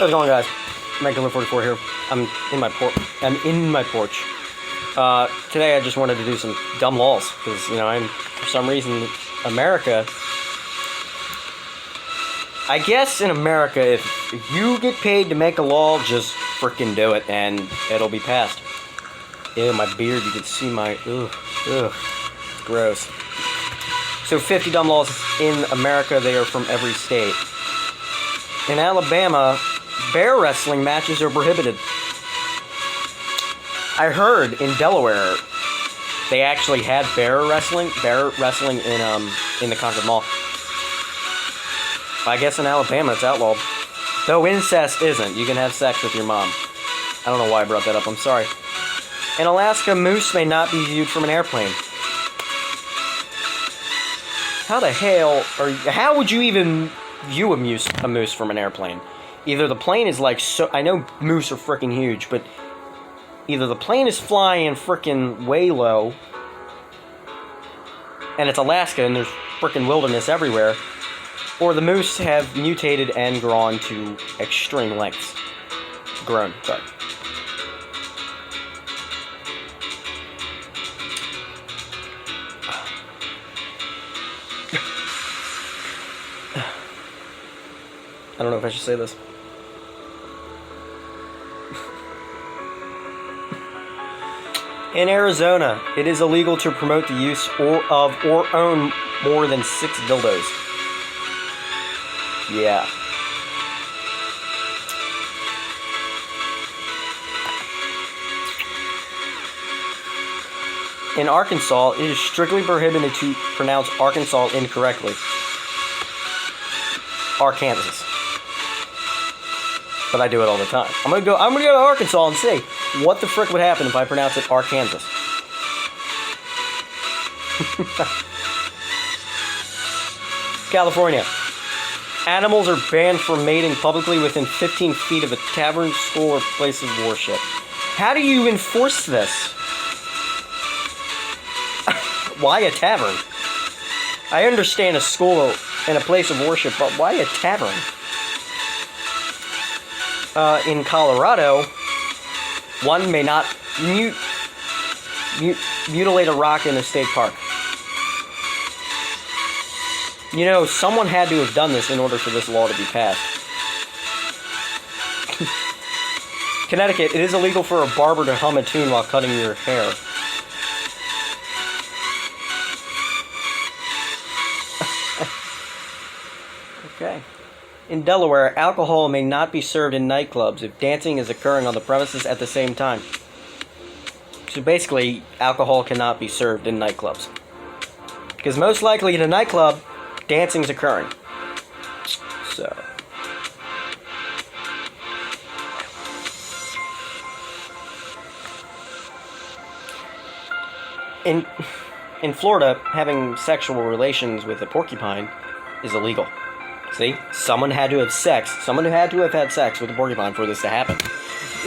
How's it going, guys? Magdalene44 here. I'm in my porch. Today I just wanted to do some dumb laws because for some reason America. I guess in America, if you get paid to make a law, just freaking do it and it'll be passed. Ew, my beard. You can see my ugh. Gross. So 50 dumb laws in America. They are from every state. In Alabama, bear wrestling matches are prohibited. I heard in Delaware they actually had bear wrestling in the Concord Mall. I guess in Alabama it's outlawed. Though incest isn't. You can have sex with your mom. I don't know why I brought that up. I'm sorry. In Alaska, moose may not be viewed from an airplane. How would you even view a moose from an airplane? Either the plane is I know moose are freaking huge, but either the plane is flying freaking way low, and it's Alaska and there's freaking wilderness everywhere, or the moose have mutated and grown to extreme lengths. Sorry. I don't know if I should say this. In Arizona, it is illegal to promote the use or own more than 6 dildos. Yeah. In Arkansas, it is strictly prohibited to pronounce Arkansas incorrectly. Arkansas. But I do it all the time. I'm gonna go to Arkansas and see what the frick would happen if I pronounce it Arkansas. California. Animals are banned from mating publicly within 15 feet of a tavern, school, or place of worship. How do you enforce this? Why a tavern? I understand a school and a place of worship, but why a tavern? In Colorado, one may not mutilate a rock in a state park. Someone had to have done this in order for this law to be passed. Connecticut, it is illegal for a barber to hum a tune while cutting your hair. Okay. In Delaware, alcohol may not be served in nightclubs if dancing is occurring on the premises at the same time. So basically, alcohol cannot be served in nightclubs. Because most likely in a nightclub, dancing's occurring. So. In Florida, having sexual relations with a porcupine is illegal. See? Someone had to have had sex with a porcupine for this to happen.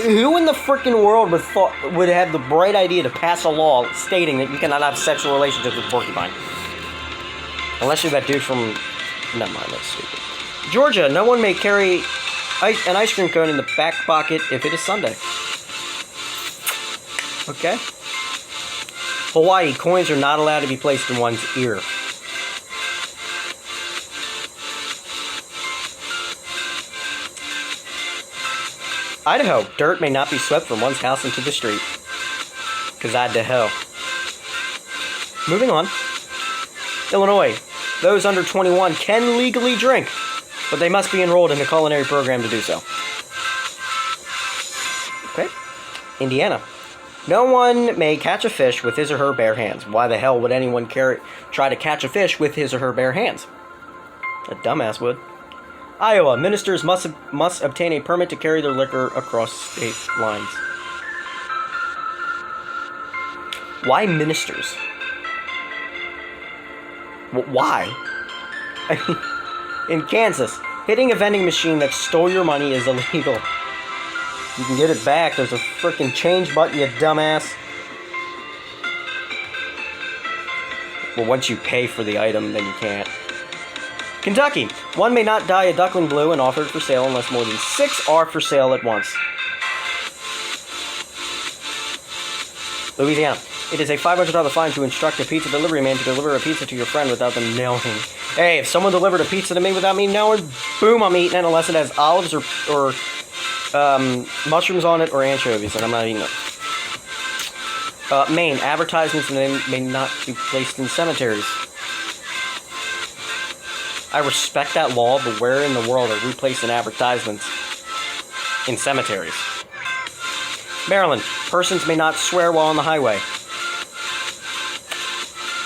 Who in the freaking world would have the bright idea to pass a law stating that you cannot have sexual relationships with a porcupine? Unless you're that dude from... Never mind, that's stupid. Georgia, no one may carry an ice cream cone in the back pocket if it is Sunday. Okay. Hawaii, coins are not allowed to be placed in one's ear. Idaho, dirt may not be swept from one's house into the street. Because Idaho. Moving on. Illinois, those under 21 can legally drink, but they must be enrolled in a culinary program to do so. Okay. Indiana, no one may catch a fish with his or her bare hands. Why the hell would anyone try to catch a fish with his or her bare hands? A dumbass would. Iowa, ministers must obtain a permit to carry their liquor across state lines. Why ministers? Why? In Kansas, hitting a vending machine that stole your money is illegal. You can get it back. There's a freaking change button, you dumbass. Well, once you pay for the item, then you can't. Kentucky. One may not dye a duckling blue and offer it for sale unless more than 6 are for sale at once. Louisiana. It is a $500 fine to instruct a pizza delivery man to deliver a pizza to your friend without them knowing. Hey, if someone delivered a pizza to me without me knowing, boom, I'm eating it unless it has olives or mushrooms on it or anchovies, and I'm not eating it. Maine. Advertisements may not be placed in cemeteries. I respect that law, but where in the world are we placing advertisements in cemeteries? Maryland. Persons may not swear while on the highway.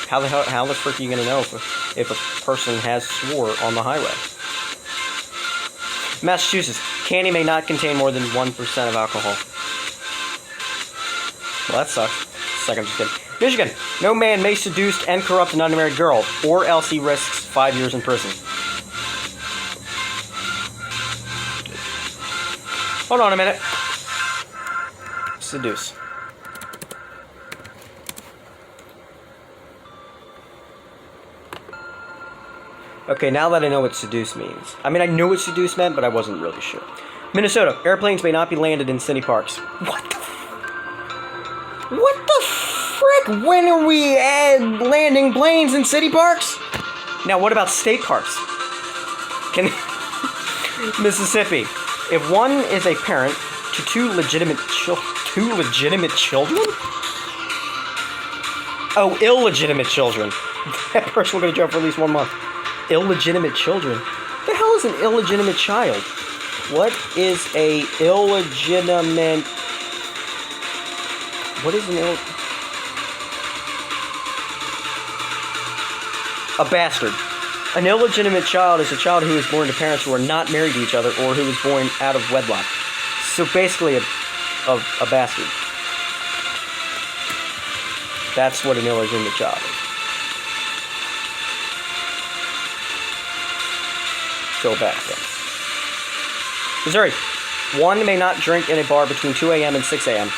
How the frick are you going to know if a person has swore on the highway? Massachusetts. Candy may not contain more than 1% of alcohol. Well, that sucks. Second, just kidding. Michigan. No man may seduce and corrupt an unmarried girl, or else he risks 5 years in prison. Hold on a minute. Seduce. Okay, now that I know what seduce means. I mean, I knew what seduce meant, but I wasn't really sure. Minnesota. Airplanes may not be landed in city parks. What the frick? When are we landing planes in city parks? Now, what about state parks? Mississippi. If one is a parent to two legitimate children? Oh, illegitimate children. That person will go to jail for at least 1 month. Illegitimate children? What the hell is an illegitimate child? What is a illegitimate... What is a bastard. An illegitimate child is a child who is born to parents who are not married to each other or who is born out of wedlock. So basically a bastard. That's what an illegitimate child is. Go back then. Missouri. One may not drink in a bar between 2 a.m. and 6 a.m.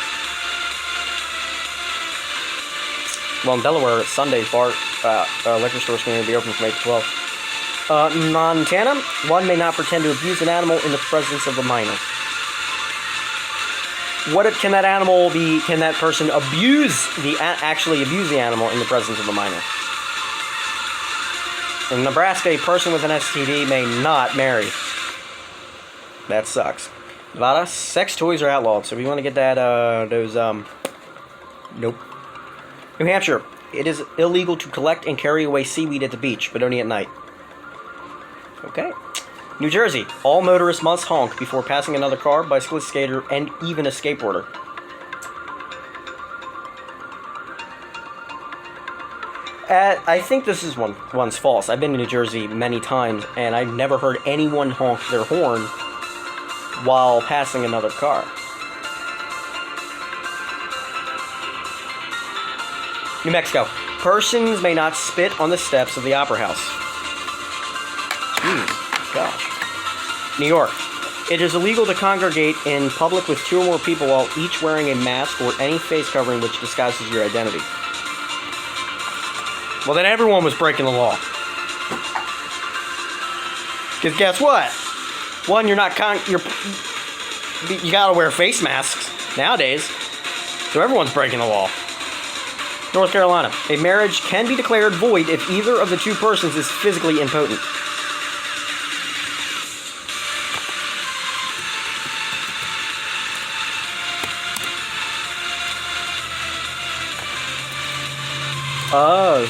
Well, in Delaware, Sundays, liquor stores can be open from 8 to 12. Montana. One may not pretend to abuse an animal in the presence of a minor. What can that animal be? Can that person actually abuse the animal in the presence of a minor? In Nebraska, a person with an STD may not marry. That sucks. Nevada, sex toys are outlawed. So if you want to get that, nope. New Hampshire, it is illegal to collect and carry away seaweed at the beach, but only at night. Okay. New Jersey, all motorists must honk before passing another car, bicyclist, skater, and even a skateboarder. I think this is one's false. I've been to New Jersey many times, and I've never heard anyone honk their horn while passing another car. New Mexico. Persons may not spit on the steps of the Opera House. Gosh. New York. It is illegal to congregate in public with 2 or more people while each wearing a mask or any face covering which disguises your identity. Well, then everyone was breaking the law. Because guess what? One, you gotta wear face masks nowadays. So everyone's breaking the law. North Carolina. A marriage can be declared void if either of the 2 persons is physically impotent. Oh.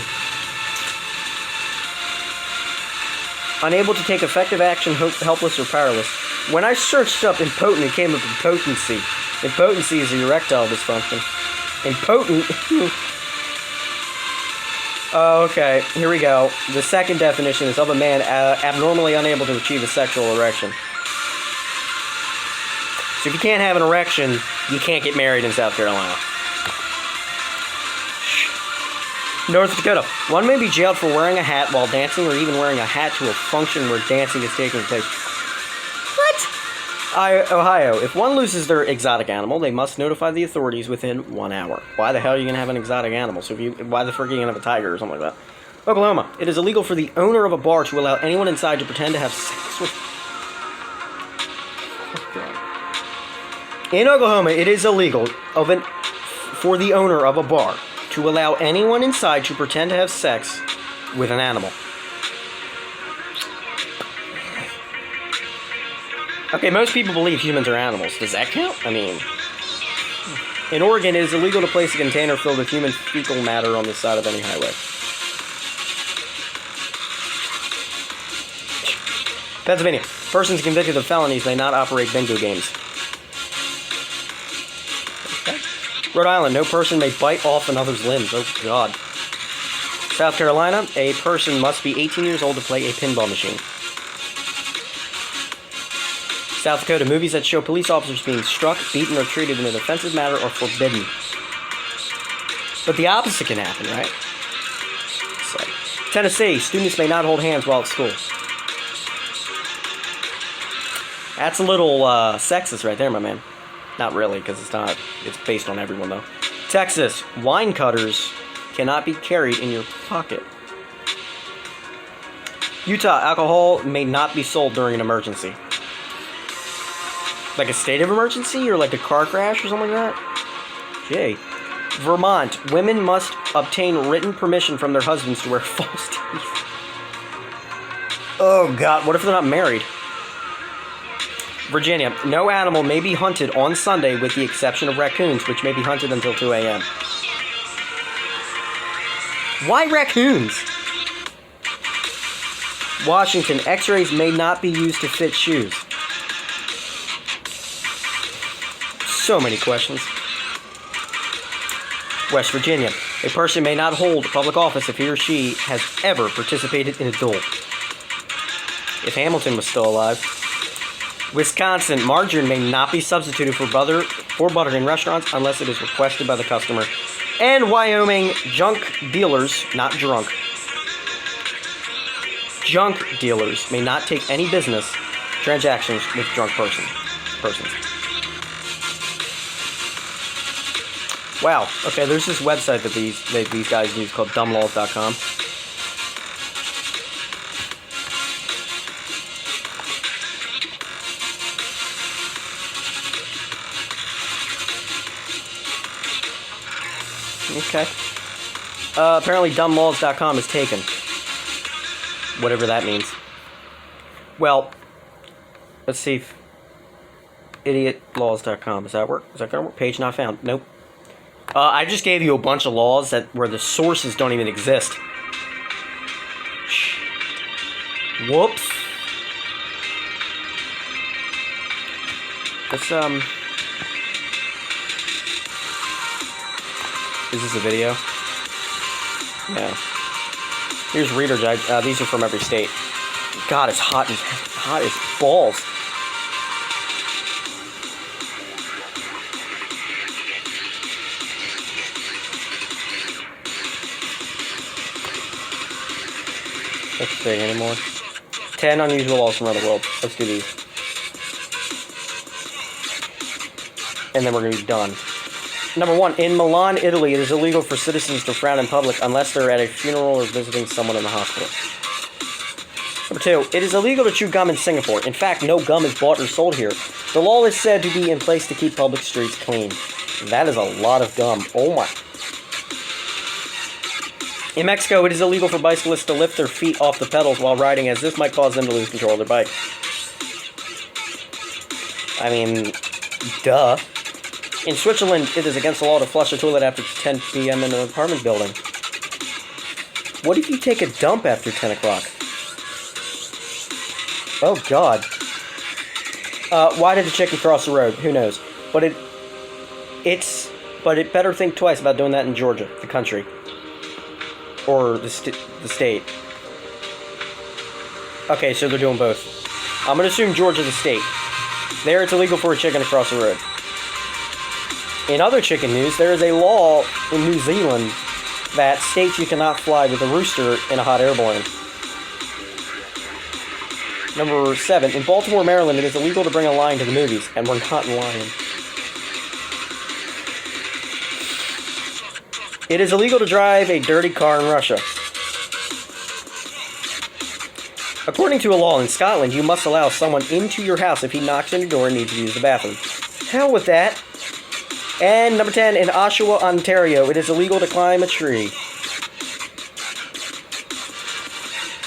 Unable to take effective action, helpless, or powerless. When I searched up impotent, it came up impotency. Impotency is erectile dysfunction. Impotent... Oh, okay, here we go. The second definition is of a man abnormally unable to achieve a sexual erection. So if you can't have an erection, you can't get married in South Carolina. North Dakota. One may be jailed for wearing a hat while dancing or even wearing a hat to a function where dancing is taking place. What? Ohio. If one loses their exotic animal, they must notify the authorities within 1 hour. Why the hell are you going to have an exotic animal? So why the frick are you going to have a tiger or something like that? Oklahoma. It is illegal for the owner of a bar to allow anyone inside to pretend to have sex with... In Oklahoma, it is illegal for the owner of a bar to allow anyone inside to pretend to have sex with an animal. Okay, most people believe humans are animals. Does that count? I mean... In Oregon, it is illegal to place a container filled with human fecal matter on the side of any highway. Pennsylvania. Persons convicted of felonies may not operate bingo games. Okay. Rhode Island. No person may bite off another's limbs. Oh, God. South Carolina. A person must be 18 years old to play a pinball machine. South Dakota. Movies that show police officers being struck, beaten, or treated in an offensive manner are forbidden. But the opposite can happen, right? So, Tennessee. Students may not hold hands while at school. That's a little sexist right there, my man. Not really, because it's not. It's based on everyone, though. Texas. Wine cutters cannot be carried in your pocket. Utah. Alcohol may not be sold during an emergency. Like a state of emergency or like a car crash or something like that? Yay. Vermont. Women must obtain written permission from their husbands to wear false teeth. Oh, God. What if they're not married? Virginia. No animal may be hunted on Sunday with the exception of raccoons, which may be hunted until 2 a.m. Why raccoons? Washington. X-rays may not be used to fit shoes. So many questions. West Virginia. A person may not hold public office if he or she has ever participated in a duel. If Hamilton was still alive. Wisconsin. Margarine may not be substituted for butter in restaurants unless it is requested by the customer. And Wyoming. Junk dealers, not drunk. Junk dealers may not take any business transactions with drunk persons. Wow. Okay, there's this website that these guys use called dumblaws.com. Okay. Apparently dumblaws.com is taken. Whatever that means. Well, let's see if idiotlaws.com. Does that work? Is that gonna work? Page not found. Nope. I just gave you a bunch of laws where the sources don't even exist. Whoops. Let's, Is this a video? Yeah. Here's Reader Digest. These are from every state. God, it's hot as balls. Let's see anymore. 10 unusual laws from around the world. Let's do these. And then we're going to be done. Number 1. In Milan, Italy, it is illegal for citizens to frown in public unless they're at a funeral or visiting someone in the hospital. Number 2. It is illegal to chew gum in Singapore. In fact, no gum is bought or sold here. The law is said to be in place to keep public streets clean. That is a lot of gum. Oh my. In Mexico, it is illegal for bicyclists to lift their feet off the pedals while riding, as this might cause them to lose control of their bike. I mean, duh. In Switzerland, it is against the law to flush a toilet after 10 p.m. in an apartment building. What if you take a dump after 10 o'clock? Oh, God. Why did the chicken cross the road? Who knows? But it better think twice about doing that in Georgia, the country. Or the state. Okay, so they're doing both. I'm going to assume Georgia, the state. There, it's illegal for a chicken to cross the road. In other chicken news, there is a law in New Zealand that states you cannot fly with a rooster in a hot air balloon. Number 7. In Baltimore, Maryland, it is illegal to bring a lion to the movies, and we're not lying. It is illegal to drive a dirty car in Russia. According to a law in Scotland, you must allow someone into your house if he knocks on your door and needs to use the bathroom. Hell with that. And number 10, in Oshawa, Ontario, it is illegal to climb a tree.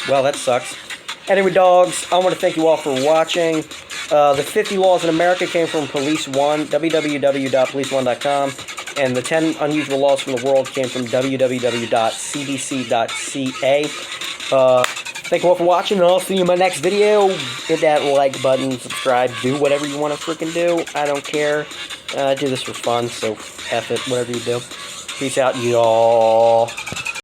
Well, that sucks. Anyway, dogs, I want to thank you all for watching. The 50 laws in America came from Police One, www.policeone.com, and the 10 unusual laws from the world came from www.cdc.ca. Thank you all for watching, and I'll see you in my next video. Hit that like button, subscribe, do whatever you want to freaking do. I don't care. I do this for fun, so F it, whatever you do. Peace out, y'all.